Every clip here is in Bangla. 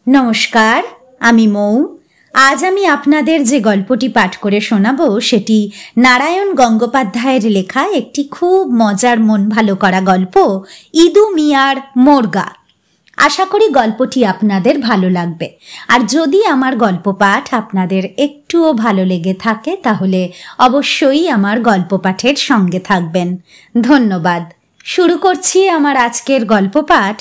নমস্কার, আমি মৌ। আজ আমি আপনাদের যে গল্পটি পাঠ করে শোনাবো সেটি নারায়ণ গঙ্গোপাধ্যায়ের লেখা একটি খুব মজার মন ভালো করা গল্প, ইদু মিয়ার মোরগা। আশা করি গল্পটি আপনাদের ভালো লাগবে। আর যদি আমার গল্প পাঠ আপনাদের একটুও ভালো লেগে থাকে তাহলে অবশ্যই আমার গল্প পাঠের সঙ্গে থাকবেন। ধন্যবাদ। শুরু করছি আমার আজকের গল্প পাঠ,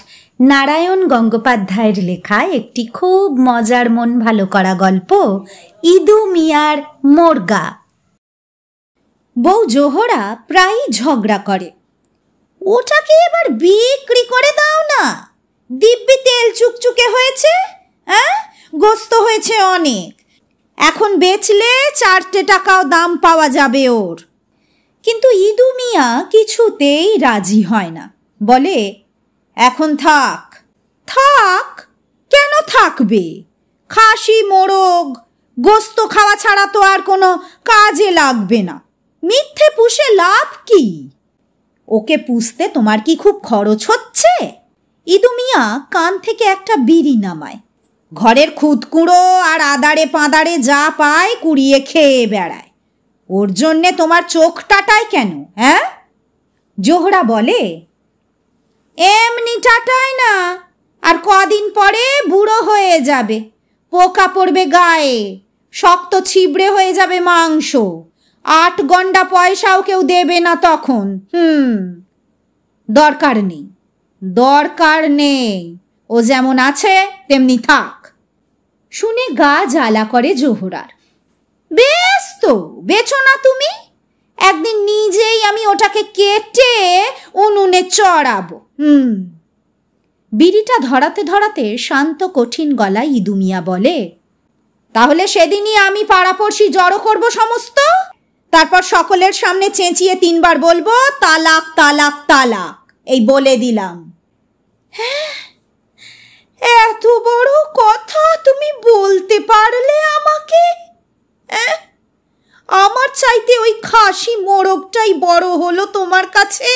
নারায়ণ গঙ্গোপাধ্যায়ের লেখা একটি খুব মজার মন ভালো করা গল্প, ইদু মিয়ার মোরগা। বউ জোহরা প্রায়ই ঝগড়া করে, ওটাকে এবার বিক্রি করে দাও না, দিব্যি তেল চুকচুকে হয়েছে, গোস্ত হয়েছে অনেক, এখন বেচলে 4 টাকাও দাম পাওয়া যাবে ওর। কিন্তু ইদু মিয়া কিছুতেই রাজি হয় না, বলে এখন থাক। থাক কেন থাকবে? খাসি মোরগ গোস্ত খাওয়া ছাড়া তো আর কোনো কাজে লাগবে না, মিথ্যে পুষে লাভ কি? ওকে পুষতে তোমার কি খুব খরচ হচ্ছে? ইদু মিয়া কান থেকে একটা বিড়ি নামায়, ঘরের খুদকুড়ো আর আদারে পাদারে যা পায় কুড়িয়ে খেয়ে বেড়ায়, ওর জন্যে তোমার চোখ টাটায় কেন? জোহরা বলে, এমনি টাটায় না, আর কদিন পরে বুড়ো হয়ে যাবে, পোকা পড়বে গায়ে, শক্ত ছিবড়ে হয়ে যাবে মাংস, 8 গন্ডা পয়সাও কেউ দেবে না তখন। দরকার নেই, দরকার নেই, ও যেমন আছে তেমনি থাক। শুনে গা জ্বালা করে জোহরার। বেশ তো, বেচো না তুমি, একদিন নিজেই আমি ওটাকে কেটে উনুনে চড়াবো। বিড়িটা ধরাতে ধরাতে শান্ত কঠিন গলায় ইদু মিয়া বলে, তাহলে সেদিনই আমি পাড়াপড়শি জড়ো করবো সমস্ত, তারপর সকলের সামনে চেঁচিয়ে 3 বার বলবো তালাক তালাক তালাক, এই বলে দিলাম। এত বড় কথা তুমি বলতে পারলে আমাকে? আমার চাইতে ওই খাসি মোরগটাই বড় হলো তোমার কাছে?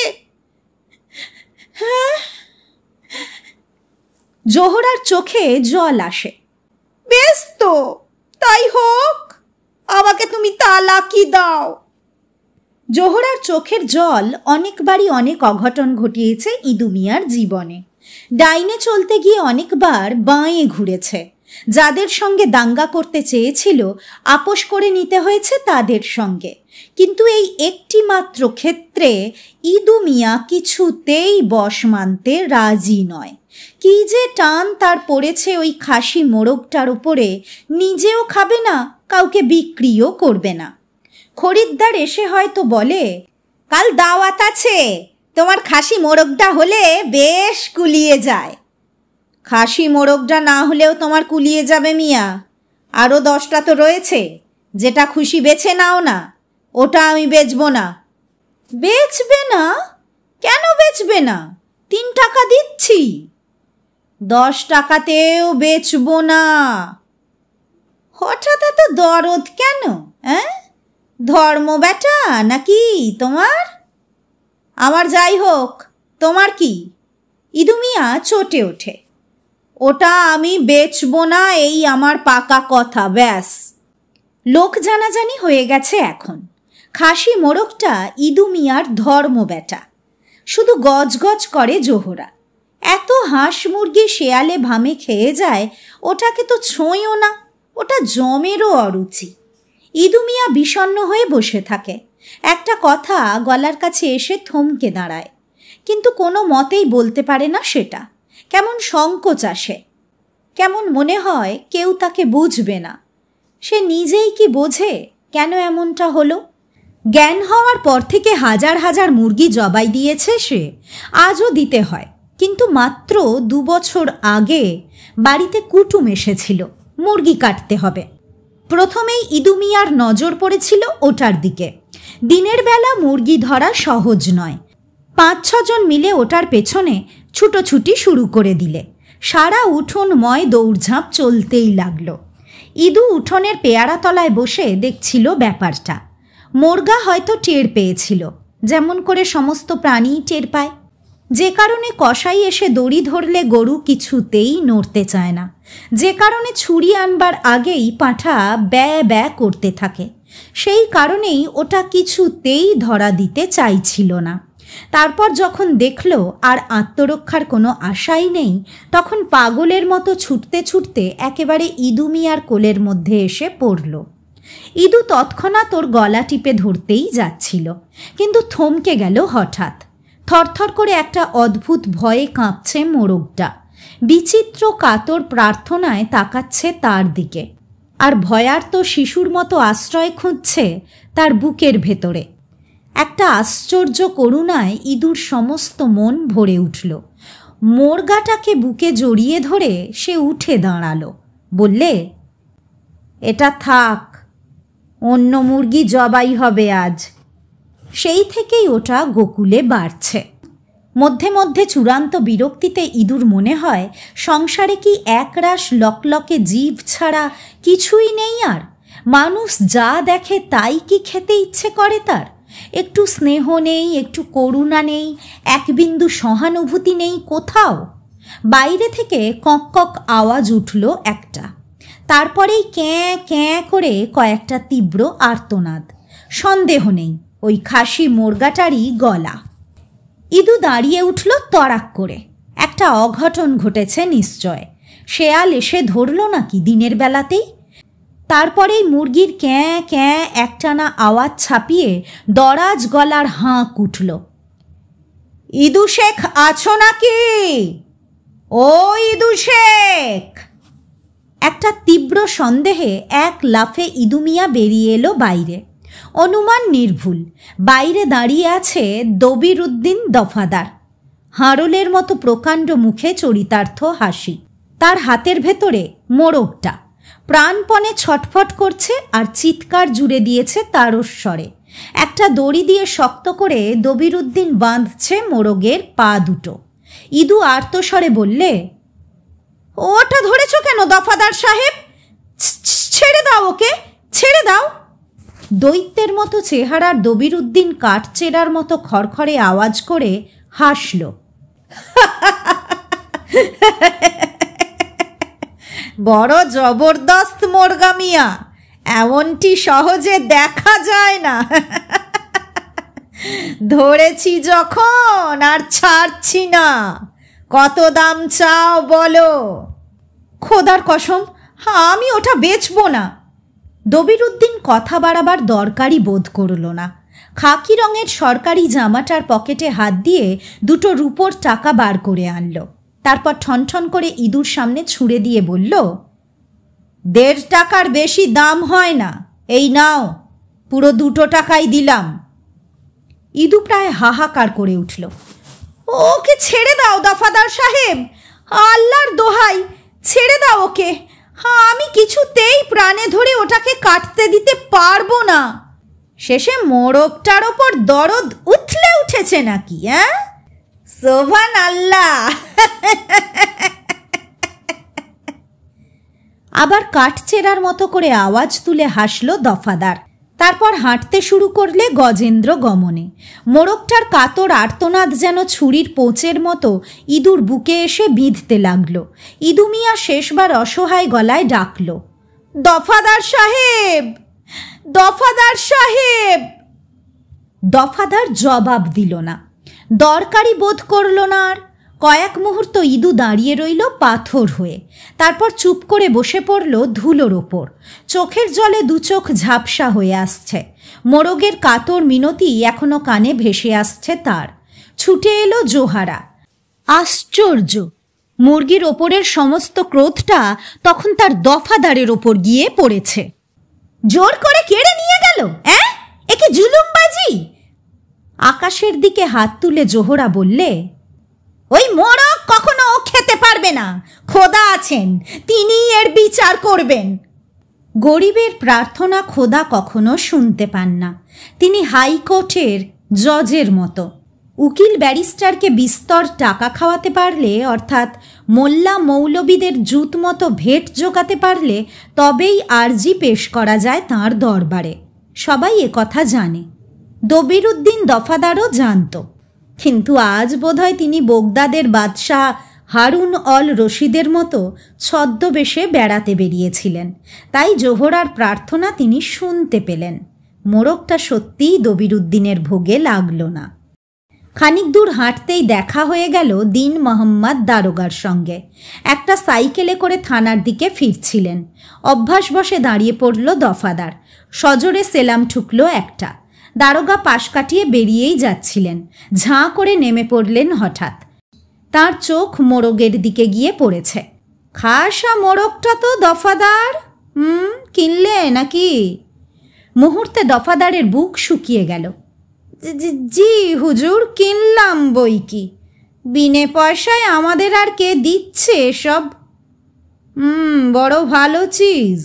জোহরার চোখে জল আসে। বেশ তো, তাই হোক, আমাকে তুমি তালাকই দাও। জোহরার চোখের জল অনেকবারই অনেক অঘটন ঘটিয়েছে ইদু মিয়ার জীবনে। ডাইনে চলতে গিয়ে অনেকবার বাঁয়ে ঘুরেছে, যাদের সঙ্গে দাঙ্গা করতে চেয়েছিল আপোষ করে নিতে হয়েছে তাদের সঙ্গে। কিন্তু এই একটি মাত্র ক্ষেত্রে ইদু মিয়া কিছুতেই বশ মানতে রাজি নয়। কি যে টান তার পড়েছে ওই খাসি মোরগটার উপরে, নিজেও খাবে না, কাউকে বিক্রিও করবে না। খরিদ্দার এসে হয়তো বলে, কাল দাওয়াত আছে, তোমার খাসি মোরগটা হলে বেশ কুলিয়ে যায়। খাসি মোরগটা না হলেও তোমার কুলিয়ে যাবে মিয়া, আরও 10টা তো রয়েছে, যেটা খুশি বেছে নাও না, ওটা আমি বেচবো না। বেচবে না? কেন বেচবে না? 3 টাকা দিচ্ছি। 10 টাকাতেও বেচবো না। হঠাৎ এত দরদ কেন? ধর্ম বেটা নাকি তোমার? আমার যাই হোক, তোমার কি? ইদু মিয়া চটে ওঠে, ওটা আমি বেচবো না, এই আমার পাকা কথা, ব্যাস। লোক জানাজানি হয়ে গেছে এখন। খাসি মোরগটা ইদু মিয়ার ধর্ম বেটা। শুধু গজগজ করে জোহরা, এত হাঁস মুরগি শেয়ালে ভামে খেয়ে যায়, ওটাকে তো ছোঁয়ও না, ওটা জমেরও অরুচি। ইদু মিয়া বিষণ্ণ হয়ে বসে থাকে। একটা কথা গলার কাছে এসে থমকে দাঁড়ায়, কিন্তু কোনো মতেই বলতে পারে না সেটা। কেমন সংকোচ আসে, কেমন মনে হয় কেউ তাকে বুঝবে না। সে নিজেই কি বোঝে কেন এমনটা হলো? জ্ঞান হওয়ার পর থেকে হাজার হাজার মুরগি জবাই দিয়েছে সে, আজও দিতে হয়। কিন্তু মাত্র 2 বছর আগে বাড়িতে কুটুম এসেছিল, মুরগি কাটতে হবে। প্রথমেই ইদু মিয়ার নজর পড়েছিল ওটার দিকে। দিনের বেলা মুরগি ধরা সহজ নয়। 5-6 জন মিলে ওটার পেছনে ছুটোছুটি শুরু করে দিলে সারা উঠোনময় দৌড়ঝাঁপ চলতেই লাগলো। ইদু উঠোনের পেয়ারা তলায় বসে দেখছিল ব্যাপারটা। মোরগা হয়তো টের পেয়েছিল, যেমন করে সমস্ত প্রাণীই টের পায়। যে কারণে কসাই এসে দড়ি ধরলে গরু কিছুতেই নড়তে চায় না, যে কারণে ছুরি আনবার আগেই পাঁঠা ব্যয় ব্যয় করতে থাকে, সেই কারণেই ওটা কিছুতেই ধরা দিতে চাইছিল না। তারপর যখন দেখল আর আত্মরক্ষার কোনো আশাই নেই, তখন পাগলের মতো ছুটতে ছুটতে একেবারে ইদু মিয়ার কোলের মধ্যে এসে পড়ল। ইদু তৎক্ষণাৎ ওর গলা টিপে ধরতেই যাচ্ছিল, কিন্তু থমকে গেল হঠাৎ। থরথর করে একটা অদ্ভুত ভয়ে কাঁপছে মোরগটা, বিচিত্র কাতর প্রার্থনায় তাকাচ্ছে তার দিকে, আর ভয়ার্ত শিশুর মতো আশ্রয় খুঁজছে তার বুকের ভেতরে। একটা আশ্চর্য করুণায় ইদুর সমস্ত মন ভরে উঠল। মোরগাটাকে বুকে জড়িয়ে ধরে সে উঠে দাঁড়ালো, বললে, এটা থাক, অন্য মুরগি জবাই হবে আজ। সেই থেকেই ওটা গোকুলে বাড়ছে। মধ্যে মধ্যে চূড়ান্ত বিরক্তিতে ইদুর মনে হয়, সংসারে কি একরাশ লকলকে জীব ছাড়া কিছুই নেই আর? মানুষ যা দেখে তাই কি খেতে ইচ্ছে করে তার? একটু স্নেহ নেই, একটু করুণা নেই, এক বিন্দু সহানুভূতি নেই কোথাও। বাইরে থেকে কক কক আওয়াজ উঠল একটা, তারপরেই ক্যাঁ ক্যাঁ করে কয়েকটা তীব্র আর্তনাদ। সন্দেহ নেই ওই খাসি মোরগাটারই গলা। ইদু দাঁড়িয়ে উঠল তড়াক করে। একটা অঘটন ঘটেছে নিশ্চয়। শেয়াল এসে ধরল নাকি দিনের বেলাতেই? তারপরেই মুরগির ক্যাঁ ক্যাঁ একটানা আওয়াজ ছাপিয়ে দরাজ গলার হাঁক উঠল, ইদু শেখ আছো নাকি? ও ইদু শেখ! একটা তীব্র সন্দেহে এক লাফে ইদু মিয়া বেরিয়ে এলো বাইরে। অনুমান নির্ভুল, বাইরে দাঁড়িয়ে আছে দবিরউদ্দিন দফাদার। হাঁড়লের মতো প্রকাণ্ড মুখে চরিতার্থ হাসি। তার হাতের ভেতরে মোরগটা প্রাণপণে ছটফট করছে আর চিৎকার জুড়ে দিয়েছে তারস্বরে। একটা দড়ি দিয়ে শক্ত করে দবিরউদ্দিন বাঁধছে মোরগের পা দুটো। ইদু আর্তস্বরে বললে, ওটা ধরেছ কেন দফাদার সাহেব? ছেড়ে দাও ওকে, ছেড়ে দাও। দৈত্যের মতো চেহারার দবিরউদ্দিন কাঠচেরার মতো খড়খড়ে আওয়াজ করে হাসল। বড় জবরদস্ত মোরগা মিয়া, এমনটি সহজে দেখা যায় না। ধরেছি যখন আর ছাড়ছি না। কত দাম চাও বলো? খোদার কসম, আমি ওটা বেচবো না। দবিরউদ্দিন কথা বাড়াবার দরকারই বোধ করল না। খাকি রঙের সরকারি জামাটার পকেটে হাত দিয়ে দুটো রূপোর টাকা বার করে আনলো। তারপর ঠনঠন করে ইদুর সামনে ছুঁড়ে দিয়ে বলল, 1.5 টাকার বেশি দাম হয় না, এই নাও, পুরো 2 টাকাই দিলাম। ইদু প্রায় হাহাকার করে উঠল, ওকে ছেড়ে দাও দফাদার সাহেব, আল্লাহর দোহাই ছেড়ে দাও ওকে। আমি কিছুতেই প্রাণে ধরে ওটাকে কাটতে দিতে পারবো না। শেষে মোরগটার ওপর দরদ উথলে উঠেছে নাকি? সোভান আল্লাহ। আবার কাঠচেরার মতো করে আওয়াজ তুলে হাসল দফাদার। তারপর হাঁটতে শুরু করলে গজেন্দ্র গমনে। মোরগটার কাতর আর্তনাদ যেন ছুরির পোঁচের মতো ইদুর বুকে এসে বিঁধতে লাগল। ইদু মিয়া শেষবার অসহায় গলায় ডাকল, দফাদার সাহেব, দফাদার সাহেব। দফাদার জবাব দিল না, দরকারি বোধ করল না আর। কয়েক মুহূর্ত ইদু দাঁড়িয়ে রইল পাথর হয়ে, তারপর চুপ করে বসে পড়ল ধুলোর ওপর। চোখের জলে 2 চোখ ঝাপসা হয়ে আসছে। মোরগের কাতর মিনতি এখনো কানে ভেসে আসছে তার। ছুটে এলো জোহারা। আশ্চর্য, মুরগির ওপরের সমস্ত ক্রোধটা তখন তার দফাদারের ওপর গিয়ে পড়েছে। জোর করে কেড়ে নিয়ে গেল, একে জুলুমবাজি। আকাশের দিকে হাত তুলে জোহরা বললে, ওই মোরগ কখনো খেতে পারবে না। খোদা আছেন, তিনি এর বিচার করবেন। গরিবের প্রার্থনা খোদা কখনো শুনতে পান না। তিনি হাইকোর্টের জজের মতো। উকিল ব্যারিস্টারকে বিস্তর টাকা খাওয়াতে পারলে, অর্থাৎ মোল্লা মৌলবীদের জুত মতো ভেট জোগাতে পারলে তবেই আর্জি পেশ করা যায় তাঁর দরবারে। সবাই কথা জানে, দবিরউদ্দিন দফাদারও জানত। কিন্তু আজ বোধহয় তিনি বোগদাদের বাদশাহ হারুন অল রশিদের মতো ছদ্মবেশে বেড়াতে বেরিয়েছিলেন, তাই জোহরার প্রার্থনা তিনি শুনতে পেলেন। মোরগটা সত্যিই দবিরুদ্দিনের ভোগে লাগল না। খানিক দূর হাঁটতেই দেখা হয়ে গেল দিন মোহাম্মদ দারোগার সঙ্গে। একটা সাইকেলে করে থানার দিকে ফিরছিলেন। অভ্যাসবশে দাঁড়িয়ে পড়ল দফাদার। সজোরে সেলাম ঠুকল একটা। দারোগা পাশ কাটিয়ে বেরিয়েই যাচ্ছিলেন। ঝাঁ করে নেমে পড়লেন হঠাৎ। তার চোখ মোরগের দিকে গিয়ে পড়েছে। খাসা মোরগটা তো দফাদার, কিনলে নাকি? মুহূর্তে দফাদারের বুক শুকিয়ে গেল। জি হুজুর, কিনলাম বই কি, বিনে পয়সায় আমাদের আর কে দিচ্ছে এসব? বড় ভালো চিজ,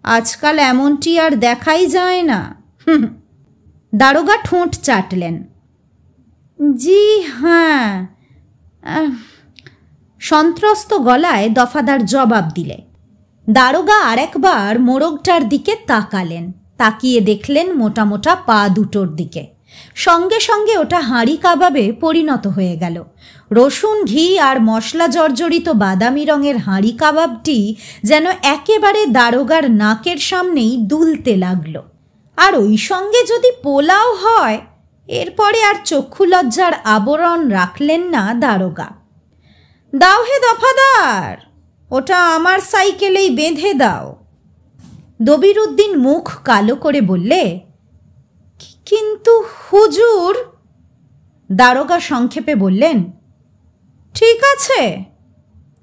আজকাল এমনটি আর দেখাই যায় না। দারোগা ঠোঁট চাটলেন। জি হ্যাঁ, সন্ত্রস্ত গলায় দফাদার জবাব দিলে। দারোগা আরেকবার মোরগটার দিকে তাকালেন। তাকিয়ে দেখলেন মোটা মোটা পা দুটোর দিকে। সঙ্গে সঙ্গে ওটা হাঁড়ি কাবাবে পরিণত হয়ে গেল। রসুন, ঘি আর মশলা জর্জরিত বাদামি রঙের হাঁড়ি কাবাবটি যেন একেবারে দারোগার নাকের সামনেই দুলতে লাগলো। আর ওই সঙ্গে যদি পোলাও হয়, এরপরে আর চক্ষু লজ্জার আবরণ রাখলেন না দারোগা। দাও হে দফাদার, ওটা আমার সাইকেলেই বেঁধে দাও। দবিরুদ্দিন মুখ কালো করে বললে, কিন্তু হুজুর। দারোগা সংক্ষেপে বললেন, ঠিক আছে,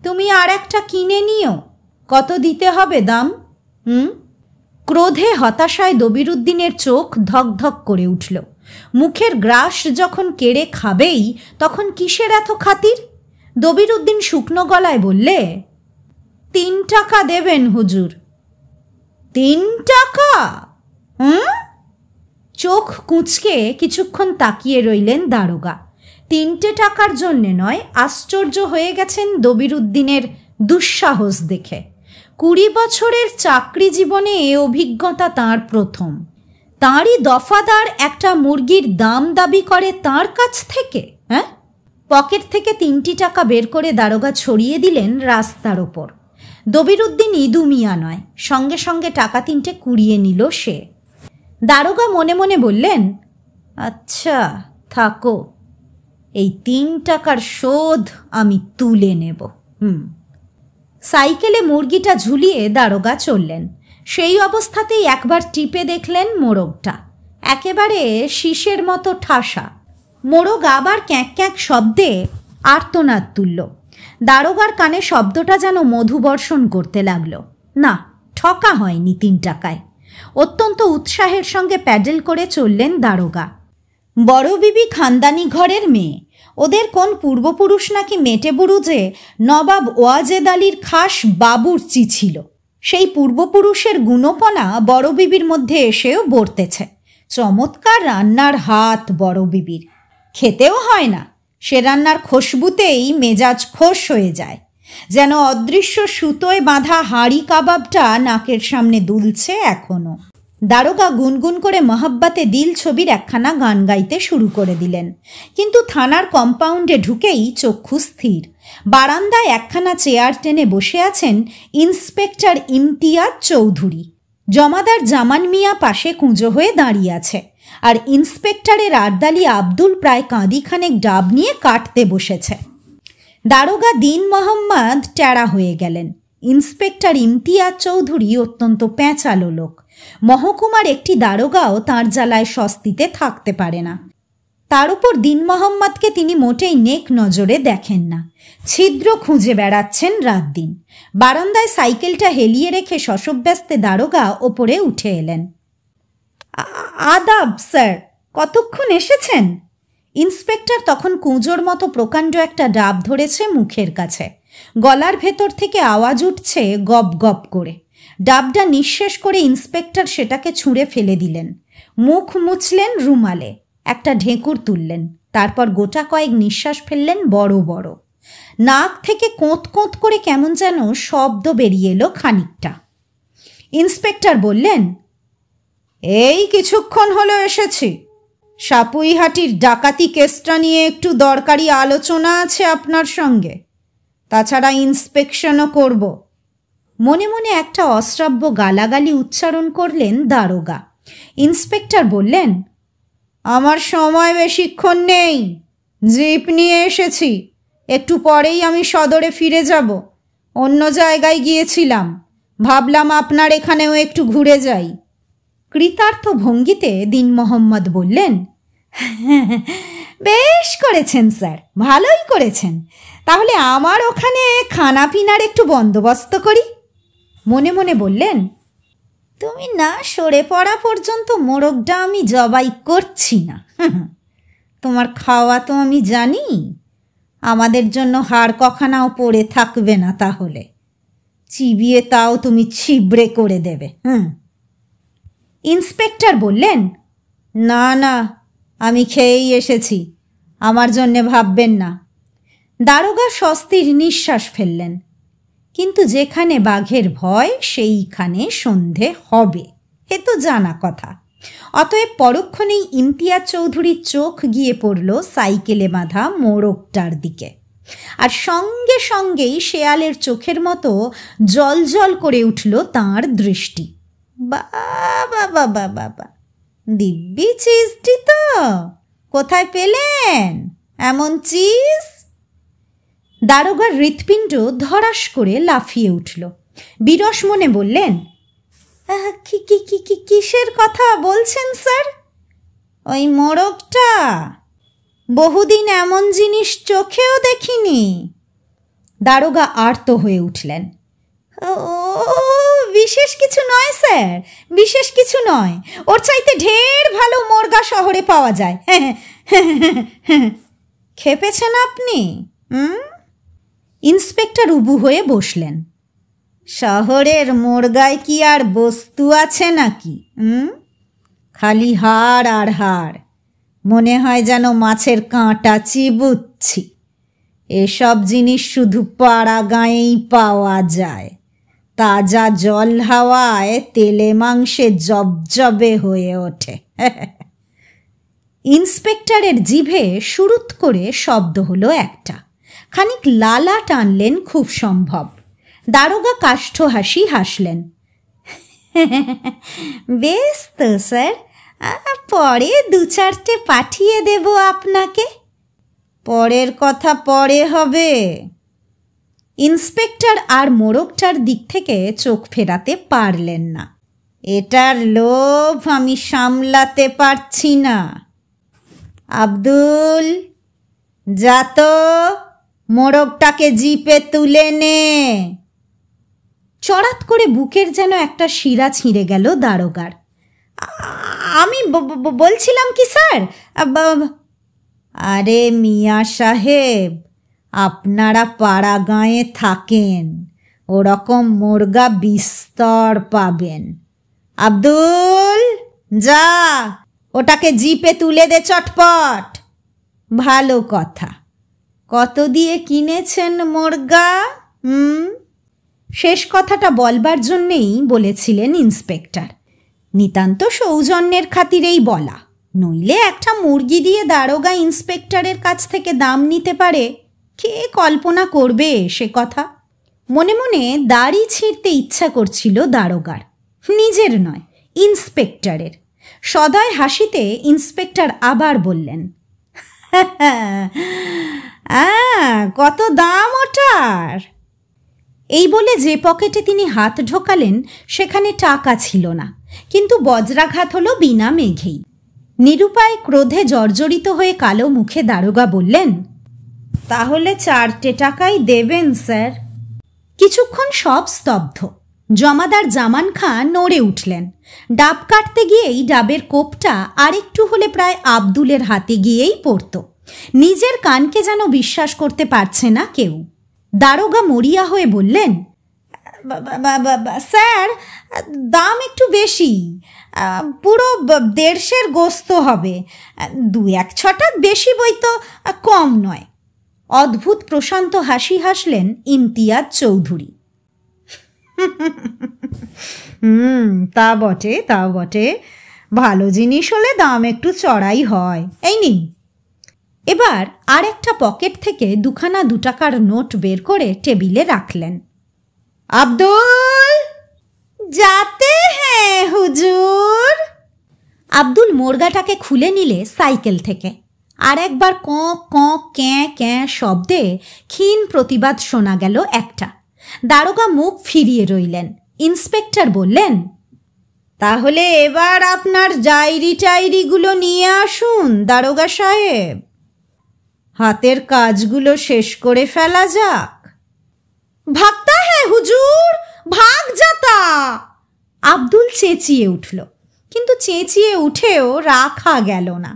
তুমি আর একটা কিনে নিও। কত দিতে হবে দাম? ক্রোধে হতাশায় দবিরুদ্দিনের চোখ ধকধক করে উঠল। মুখের গ্রাস যখন কেড়ে খাবেই, তখন কিসের এত খাতির? দবিরুদ্দিন শুকনো গলায় বললে, 3 টাকা দেবেন হুজুর। 3 টাকা? চোখ কুঁচকে কিছুক্ষণ তাকিয়ে রইলেন দারোগা। 3টে টাকার জন্যে নয়, আশ্চর্য হয়ে গেছেন দবিরুদ্দিনের দুঃসাহস দেখে। 20 বছরের চাকরি জীবনে এ অভিজ্ঞতা তাঁর প্রথম। তাঁরই দফাদার একটা মুরগির দাম দাবি করে তাঁর কাছ থেকে। পকেট থেকে 3টি টাকা বের করে দারোগা ছড়িয়ে দিলেন রাস্তার ওপর। দবিরুদ্দিন ইদুমিয়া নয়, সঙ্গে সঙ্গে টাকা 3টে কুড়িয়ে নিল সে। দারোগা মনে মনে বললেন, আচ্ছা থাকো, এই 3 টাকার শোধ আমি তুলে নেব। সাইকেলে মুরগিটা ঝুলিয়ে দারোগা চললেন। সেই অবস্থাতেই একবার টিপে দেখলেন মোরগটা একেবারে শীষের মতো ঠাসা। মোরগ আবার ক্যাঁক ক্যাঁক শব্দে আর্তনাদ তুলল। দারোগার কানে শব্দটা যেন মধুবর্ষণ করতে লাগলো। না, ঠকা হয়নি 3 টাকায়। অত্যন্ত উৎসাহের সঙ্গে প্যাডেল করে চললেন দারোগা। বড় বিবি খানদানি ঘরের মেয়ে। ওদের কোন পূর্বপুরুষ নাকি মেটে বুরুজে নবাব ওয়াজেদ আলীর খাস বাবুর্চি ছিল। সেই পূর্বপুরুষের গুণপনা বড় বিবির মধ্যে এসেও বর্তেছে। চমৎকার রান্নার হাত বড় বিবির। খেতেও হয় না, সে রান্নার খুশবুতেই মেজাজ খোশ হয়ে যায়। যেন অদৃশ্য সুতোয় বাঁধা হাঁড়ি কাবাবটা নাকের সামনে দুলছে এখনো। দারোগা গুনগুন করে মহাব্বাতে দিল ছবির একখানা গান গাইতে শুরু করে দিলেন। কিন্তু থানার কম্পাউন্ডে ঢুকেই চক্ষু স্থির। বারান্দায় একখানা চেয়ার টেনে বসে আছেন ইন্সপেক্টর ইমতিয়াজ চৌধুরী। জমাদার জামান মিয়া পাশে কুঁজো হয়ে দাঁড়িয়ে আছে। আর ইন্সপেক্টরের আর্দালি আব্দুল প্রায় কাঁদিখানেক ডাব নিয়ে কাটতে বসেছে। দারোগা দিন মোহাম্মদ টেরা হয়ে গেলেন। ইন্সপেক্টর ইমতিয়াজ চৌধুরী অত্যন্ত প্যাঁচালো লোক। মহকুমার একটি দারোগাও তাঁর জ্বালায় স্বস্তিতে থাকতে পারে না। তার উপর দিন মোহাম্মদকে তিনি মোটেই নেক নজরে দেখেন না। ছিদ্র খুঁজে বেড়াচ্ছেন রাত দিন। বারান্দায় সাইকেলটা হেলিয়ে রেখে শশব্যস্তে দারোগা ওপরে উঠে এলেন। আদাব স্যার, কতক্ষণ এসেছেন? ইন্সপেক্টর তখন কুঁজোর মতো প্রকাণ্ড একটা ডাব ধরেছে মুখের কাছে। গলার ভেতর থেকে আওয়াজ উঠছে গপ গপ করে। ডাবটা নিঃশেষ করে ইন্সপেক্টর সেটাকে ছুঁড়ে ফেলে দিলেন। মুখ মুছলেন রুমালে, একটা ঢেঁকুর তুললেন। তারপর গোটা কয়েক নিঃশ্বাস ফেললেন বড় বড়। নাক থেকে কোঁত কোঁত করে কেমন যেন শব্দ বেরিয়ে এলো খানিকটা। ইন্সপেক্টর বললেন, এই কিছুক্ষণ হলো এসেছি। সাপুইহাটির ডাকাতি কেসটা নিয়ে একটু দরকারি আলোচনা আছে আপনার সঙ্গে, তাছাড়া ইন্সপেকশনও করব। মনে মনে একটা অশ্রাব্য গালাগালি উচ্চারণ করলেন দারোগা। ইন্সপেক্টর বললেন, আমার সময় বেশিক্ষণ নেই, জিপ নিয়ে এসেছি, একটু পরেই আমি সদরে ফিরে যাব। অন্য জায়গায় গিয়েছিলাম, ভাবলাম আপনার এখানেও একটু ঘুরে যাই। কৃতার্থ ভঙ্গিতে দিন মোহাম্মদ বললেন, বেশ করেছেন স্যার, ভালোই করেছেন। তাহলে আমার ওখানে খানা পিনার একটু বন্দোবস্ত করি। মনে মনে বললেন, তুমি না সরে পড়া পর্যন্ত মোরগটা আমি জবাই করছি না। তোমার খাওয়া তো আমি জানি, আমাদের জন্য হাড় কখানাও পড়ে থাকবে না, তাহলে চিবিয়ে তাও তুমি ছিবড়ে করে দেবে। ইন্সপেক্টর বললেন, না না, আমি খেয়েই এসেছি, আমার জন্যে ভাববেন না। দারোগা স্বস্তির নিঃশ্বাস ফেললেন। কিন্তু যেখানে বাঘের ভয় সেইখানে সন্ধে হবে, এ তো জানা কথা। অতএব পরক্ষণেই ইমতিয়াজ চৌধুরীর চোখ গিয়ে পড়ল সাইকেলে বাঁধা মোরগটার দিকে, আর সঙ্গে সঙ্গেই শেয়ালের চোখের মতো জল জল করে উঠল তাঁর দৃষ্টি। বাবা বাবা বাবা, দিব্যি চিজটি তো! কোথায় পেলেন এমন চিজ? দারোগার হৃৎপিণ্ড ধরাস করে লাফিয়ে উঠল। বিরস মনে বললেন, কিসের কথা বলছেন স্যার? ওই মোরগটা, বহুদিন এমন জিনিস চোখেও দেখিনি। দারোগা আর্ত হয়ে উঠলেন। ও বিশেষ কিছু নয় স্যার, বিশেষ কিছু নয়, ওর চাইতে ঢের ভালো মোরগা শহরে পাওয়া যায়। খেপেছেন আপনি? ইন্সপেক্টর উবু হয়ে বসলেন। শহরের মোরগায় কি আর বস্তু আছে নাকি? খালি হাড় আর হাড়, মনে হয় যেন মাছের কাঁটা চিবুচ্ছি। এসব জিনিস শুধু পাড়া গাঁয়েই পাওয়া যায়, তাজা জল হাওয়ায় তেলে মাংসে জবজবে হয়ে ওঠে। ইন্সপেক্টরের জিভে সুরুত করে শব্দ হলো একটা। খানিক লালা টানলেন খুব সম্ভব। দারোগা কাষ্ঠ হাসি হাসলেন। বেশ তো স্যার, পরে দু চারটে পাঠিয়ে দেব আপনাকে। পরের কথা পরে হবে। ইন্সপেক্টর আর মোরগটার দিক থেকে চোখ ফেরাতে পারলেন না। এটার লোভ আমি সামলাতে পারছি না। আব্দুল, যা তো মোরগটাকে জিপে তুলে নে। চড়াত করে বুকের যেন একটা শিরা ছিঁড়ে গেল দারোগার। আমি বলছিলাম কি স্যার, আরে মিয়া সাহেব, আপনারা পাড়া গাঁয়ে থাকেন, ওরকম মুরগা বিস্তর পাবেন। আব্দুল, যা ওটাকে জিপে তুলে দে চটপট। ভালো কথা। কত দিয়ে কিনেছেন মুরগা? শেষ কথাটা বলবার জন্যেই বলেছিলেন ইন্সপেক্টর। নিতান্ত সৌজন্যের খাতিরেই বলা, নইলে একটা মুরগি দিয়ে দারোগা ইন্সপেক্টরের কাছ থেকে দাম নিতে পারে, কে কল্পনা করবে সে কথা? মনে মনে দাড়ি ছিঁড়তে ইচ্ছা করছিল দারোগার, নিজের নয়, ইন্সপেক্টরের। সদয় হাসিতে ইন্সপেক্টর আবার বললেন, কত দাম ওটার? এই বলে যে পকেটে তিনি হাত ঢোকালেন সেখানে টাকা ছিল না, কিন্তু বজ্রাঘাত হলো বিনা মেঘেই। নিরুপায় ক্রোধে জর্জরিত হয়ে কালো মুখে দারোগা বললেন, তাহলে 4টে টাকাই দেবেন স্যার। কিছুক্ষণ সব স্তব্ধ। জমাদার জামান খাঁ নড়ে উঠলেন। ডাব কাটতে গিয়েই ডাবের কোপটা আরেকটু হলে প্রায় আব্দুলের হাতে গিয়েই পড়ত। নিজের কানকে যেন বিশ্বাস করতে পারছে না কেউ। দারোগা মরিয়া হয়ে বললেন, স্যার, দাম একটু বেশি, পুরো 150 গোস্ত হবে, 2-1-6টা বেশি বই তো কম নয়। অদ্ভুত প্রশান্ত হাসি হাসলেন ইমতিয়াজ চৌধুরী। তা বটে, তা বটে, ভালো জিনিস হলে দাম একটু চড়াই হয়। এই নিন। এবার আর একটা পকেট থেকে 2 টাকার নোট বের করে টেবিলে রাখলেন। আব্দুল, যাতে হ্যাঁ হুজুর। আব্দুল মোর্গাটাকে খুলে নিলে সাইকেল থেকে। আর একবার কঁ কঁ ক্যাঁ ক্যাঁ শব্দে ক্ষীণ প্রতিবাদ শোনা গেল একটা। দারোগা মুখ ফিরিয়ে রইলেন। ইন্সপেক্টর বললেন, তাহলে এবার আপনার ডায়েরি টায়েরিগুলো নিয়ে আসুন দারোগা সাহেব, হাতের কাজগুলো শেষ করে ফেলা যাক। ভাগতা হ্যাঁ হুজুর, ভাগ যাতা। আব্দুল চেঁচিয়ে উঠল, কিন্তু চেঁচিয়ে উঠেও রাখা গেল না।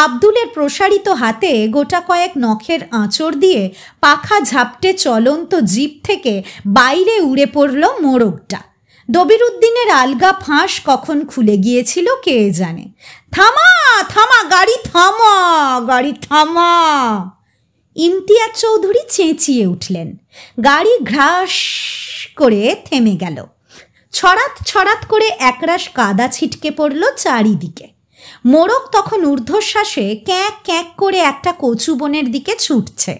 আব্দুলের প্রসারিত হাতে গোটা কয়েক নখের আঁচড় দিয়ে পাখা ঝাপটে চলন্ত জিপ থেকে বাইরে উড়ে পড়ল মোরগটা। দবিরুদ্দিনের আলগা ফাঁস কখন খুলে গিয়েছিল কে জানে। থামা থামা, গাড়ি থামা, গাড়ি থামা। ইমতিয়াজ চৌধুরী চেঁচিয়ে উঠলেন। গাড়ি ঘ্রাস করে থেমে গেল। ছড়াত ছড়াত করে একরাশ কাদা ছিটকে পড়ল চারিদিকে। মোরগ তখন ঊর্ধ্বশ্বাসে ক্যাঁক ক্যাঁক করে একটা কচু বনের দিকে ছুটছে।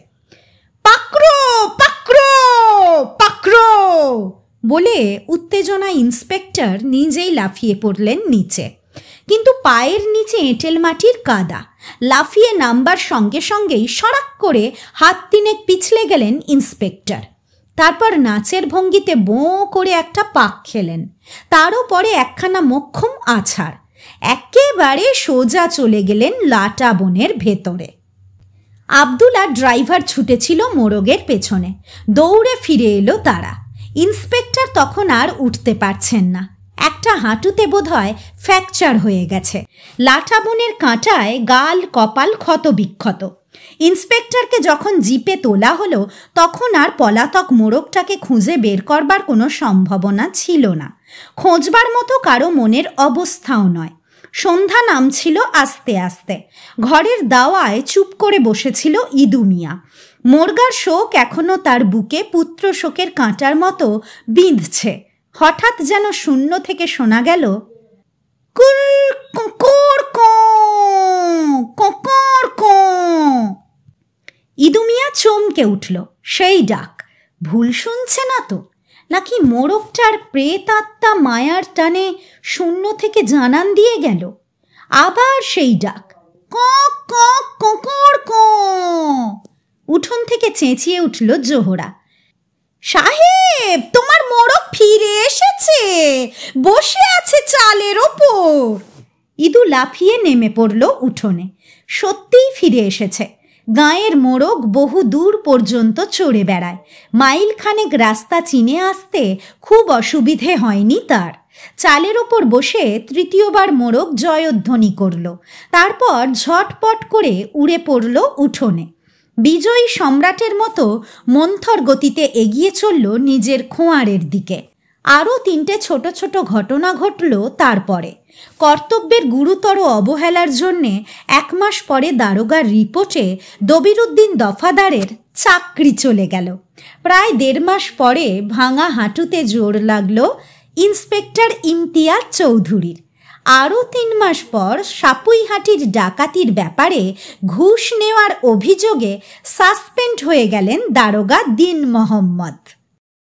পাকড়ো পাকড়ো পাকড়ো বলে উত্তেজনা ইন্সপেক্টর নিজেই লাফিয়ে পড়লেন নিচে। কিন্তু পায়ের নিচে এঁটেল মাটির কাদা। লাফিয়ে নামবার সঙ্গে সঙ্গেই সড়াক করে হাত তিনেক পিছলে গেলেন ইন্সপেক্টর। তারপর নাচের ভঙ্গিতে বোঁ করে একটা পাক খেলেন। তারও পরে একখানা মোক্ষম আছাড়। একেবারে সোজা চলে গেলেন লাটা বনের ভেতরে। আব্দুল আর ড্রাইভার ছুটেছিল মোরগের পেছনে। দৌড়ে ফিরে এলো তারা। ইন্সপেক্টর তখন আর উঠতে পারছেন না। একটা হাঁটুতে বোধহয় ফ্র্যাকচার হয়ে গেছে। লাটা বনের কাঁটায় গাল কপাল ক্ষত বিক্ষত। ইন্সপেক্টরকে যখন জিপে তোলা হলো তখন আর পলাতক মোরগটাকে খুঁজে বের করবার কোনো সম্ভাবনা ছিল না। খোঁজবার মতো কারো মনের অবস্থাও নয়। সন্ধ্যা নামছিল আস্তে আস্তে। ঘরের দাওয়ায় চুপ করে বসেছিল ইদু মিয়া। মোরগার শোক এখনো তার বুকে পুত্র শোকের কাঁটার মতো বিঁধছে। হঠাৎ যেন শূন্য থেকে শোনা গেল, ইদু মিয়া চমকে উঠল। সেই ডাক ভুল শুনছে না তো, নাকি মোরগটার প্রেত আত্মা মায়ার টানে শূন্য থেকে জানান দিয়ে গেল? আবার সেই ডাক, কক কক কোকর কো। উঠোন থেকে চেঁচিয়ে উঠল জোহরা, সাহেব তোমার মোরগ ফিরে এসেছে, বসে আছে চালের ওপর। ইদু লাফিয়ে নেমে পড়ল উঠোনে। সত্যিই ফিরে এসেছে। গাঁয়ের মোরগ বহু দূর পর্যন্ত চড়ে বেড়ায়। মাইলখানেক রাস্তা চিনে আসতে খুব অসুবিধে হয়নি তার। চালের ওপর বসে তৃতীয়বার মোরগ জয়ধ্বনি করল। তারপর ঝটপট করে উড়ে পড়ল উঠোনে। বিজয়ী সম্রাটের মতো মন্থর গতিতে এগিয়ে চলল নিজের খোঁয়ারের দিকে। আরও 3টে ছোট ছোট ঘটনা ঘটল তারপরে। কর্তব্যের গুরুতর অবহেলার জন্যে 1 মাস পরে দারোগার রিপোর্টে দবিরুদ্দিন দফাদারের চাকরি চলে গেল। প্রায় 1.5 মাস পরে ভাঙা হাঁটুতে জোর লাগল ইন্সপেক্টর ইমতিয়াজ চৌধুরীর। আরও 3 মাস পর সাপুইহাটির ডাকাতির ব্যাপারে ঘুষ নেওয়ার অভিযোগে সাসপেন্ড হয়ে গেলেন দারোগা দিন মোহাম্মদ।